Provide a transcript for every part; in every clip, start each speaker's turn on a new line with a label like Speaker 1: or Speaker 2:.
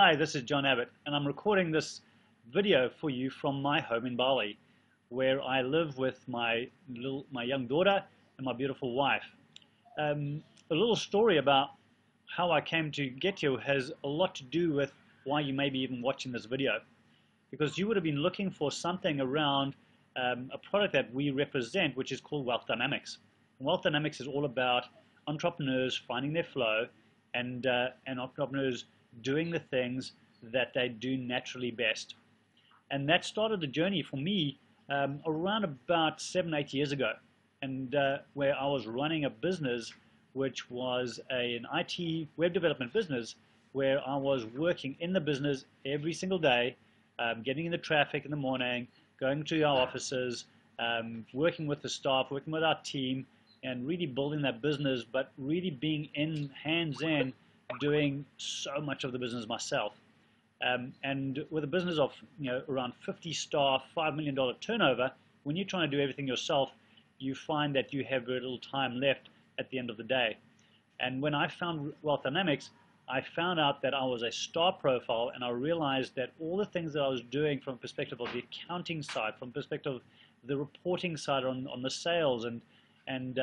Speaker 1: Hi, this is John Abbott, and I'm recording this video for you from my home in Bali, where I live with my young daughter and my beautiful wife. A little story about how I came to get here has a lot to do with why you may be even watching this video, because you would have been looking for something around a product that we represent, which is called Wealth Dynamics. And Wealth Dynamics is all about entrepreneurs finding their flow and entrepreneurs doing the things that they do naturally best. And that started the journey for me around about 7-8 years ago, and where I was running a business which was an IT web development business, where I was working in the business every single day, getting in the traffic in the morning, going to our offices, working with the staff, working with our team, and really building that business, but really being hands-in, doing so much of the business myself. And with a business of around 50 staff, $5 million turnover, when you're trying to do everything yourself, you find that you have very little time left at the end of the day. And when I found Wealth Dynamics, I found out that I was a star profile, and I realized that all the things that I was doing from the perspective of the accounting side, from the perspective of the reporting side on the sales, and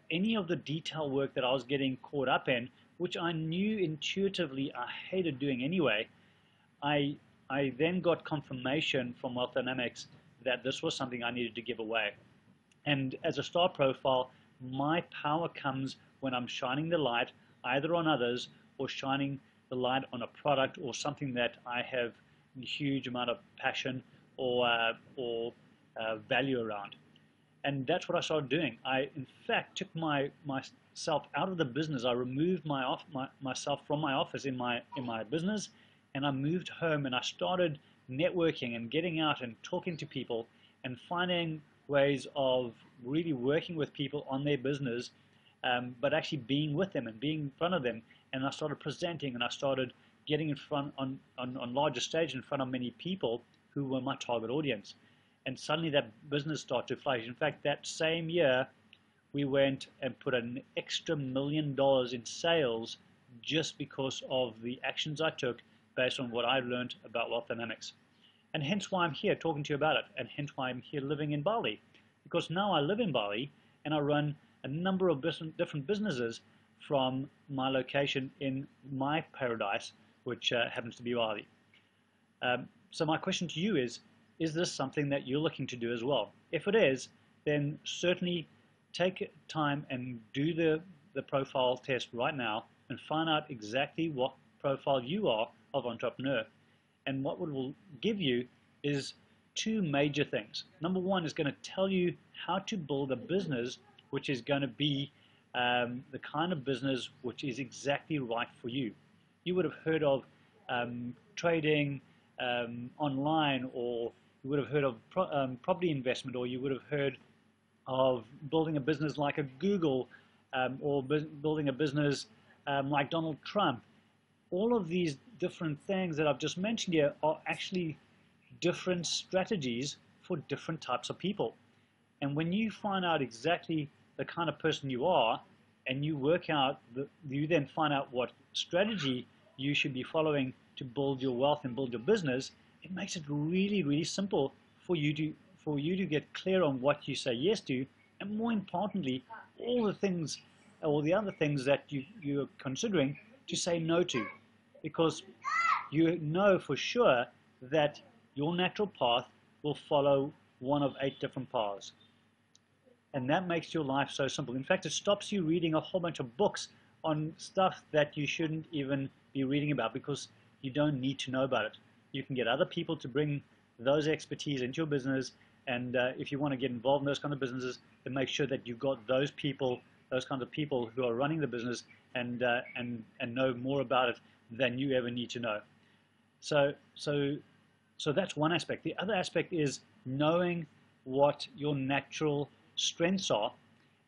Speaker 1: any of the detail work that I was getting caught up in, which I knew intuitively I hated doing anyway, I then got confirmation from Wealth Dynamics that this was something I needed to give away. And as a star profile, my power comes when I'm shining the light either on others or shining the light on a product or something that I have a huge amount of passion or value around. And that's what I started doing. I, in fact, took myself out of the business. I removed myself from my office in my business, and I moved home, and I started networking and getting out and talking to people and finding ways of really working with people on their business, but actually being with them and being in front of them. And I started presenting, and I started getting in front on larger stage in front of many people who were my target audience. And suddenly that business started to flourish. In fact, that same year, we went and put an extra $1 million in sales just because of the actions I took based on what I learned about Wealth Dynamics. And hence why I'm here talking to you about it, and hence why I'm here living in Bali. Because now I live in Bali, and I run a number of different businesses from my location in my paradise, which happens to be Bali. So my question to you is this something that you're looking to do as well? If it is, then certainly take time and do the profile test right now and find out exactly what profile you are of entrepreneur. And what it will give you is two major things. Number one is going to tell you how to build a business which is going to be the kind of business which is exactly right for you. You would have heard of trading online, or you would have heard of property investment, or you would have heard of building a business like a Google, or building a business like Donald Trump. All of these different things that I've just mentioned here are actually different strategies for different types of people. And when you find out exactly the kind of person you are, and you work out, you then find out what strategy you should be following to build your wealth and build your business, it makes it really, really simple for you to get clear on what you say yes to, and more importantly, all the other things that you're considering to say no to, because you know for sure that your natural path will follow one of 8 different paths. And that makes your life so simple. In fact, it stops you reading a whole bunch of books on stuff that you shouldn't even be reading about, because you don't need to know about it. You can get other people to bring those expertise into your business, and if you want to get involved in those kind of businesses, then make sure that you've got those kinds of people who are running the business and know more about it than you ever need to know. So that's one aspect. The other aspect is knowing what your natural strengths are,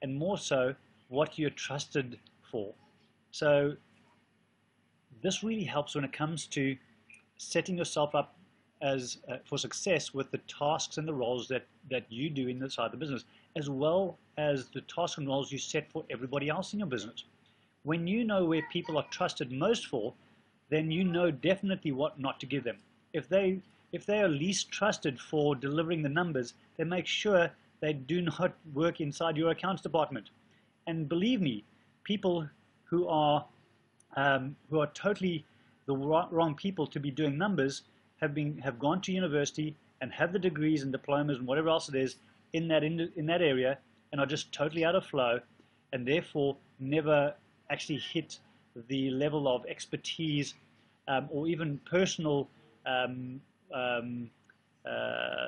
Speaker 1: and more so what you're trusted for. So this really helps when it comes to setting yourself up as for success with the tasks and the roles that you do inside the business, as well as the tasks and roles you set for everybody else in your business. When you know where people are trusted most for, then you know definitely what not to give them. If they are least trusted for delivering the numbers, then make sure they do not work inside your accounts department. And believe me, people who are totally the wrong people to be doing numbers have gone to university and have the degrees and diplomas and whatever else it is in that area, and are just totally out of flow, and therefore never actually hit the level of expertise or even personal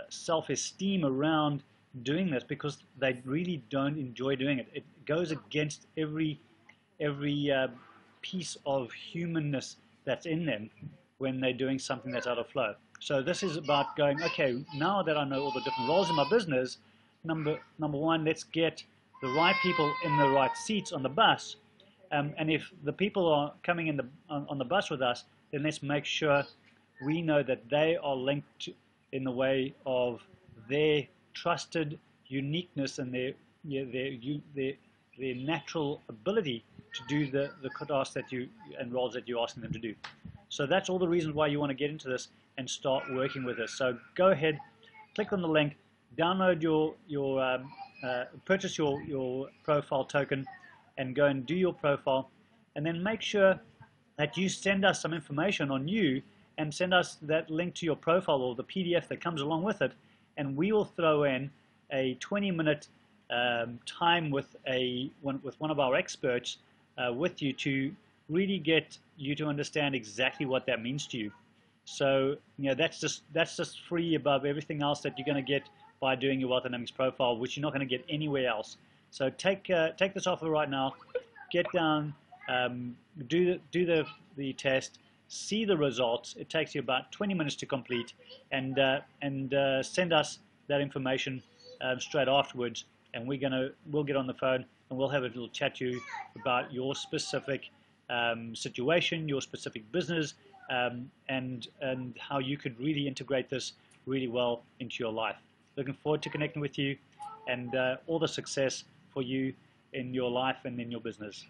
Speaker 1: self-esteem around doing this, because they really don't enjoy doing it. It goes against every piece of humanness that's in them when they're doing something that's out of flow. So this is about going, okay, now that I know all the different roles in my business, number one, let's get the right people in the right seats on the bus. And if the people are coming in on the bus with us, then let's make sure we know that they are linked in the way of their trusted uniqueness and their natural ability to do the tasks that and roles that you're asking them to do. So that's all the reasons why you want to get into this and start working with us. So go ahead, click on the link, download purchase your profile token, and go and do your profile, and then make sure that you send us some information on you and send us that link to your profile or the PDF that comes along with it, and we will throw in a 20-minute time with one of our experts with you to really get you to understand exactly what that means to you. So that's just free above everything else that you're going to get by doing your Wealth Dynamics profile, which you're not going to get anywhere else. So take this offer right now, get down, do the test, see the results. It takes you about 20 minutes to complete, and send us that information straight afterwards, and we'll get on the phone and we'll have a little chat to you about your specific situation, your specific business, and how you could really integrate this really well into your life. Looking forward to connecting with you, and all the success for you in your life and in your business.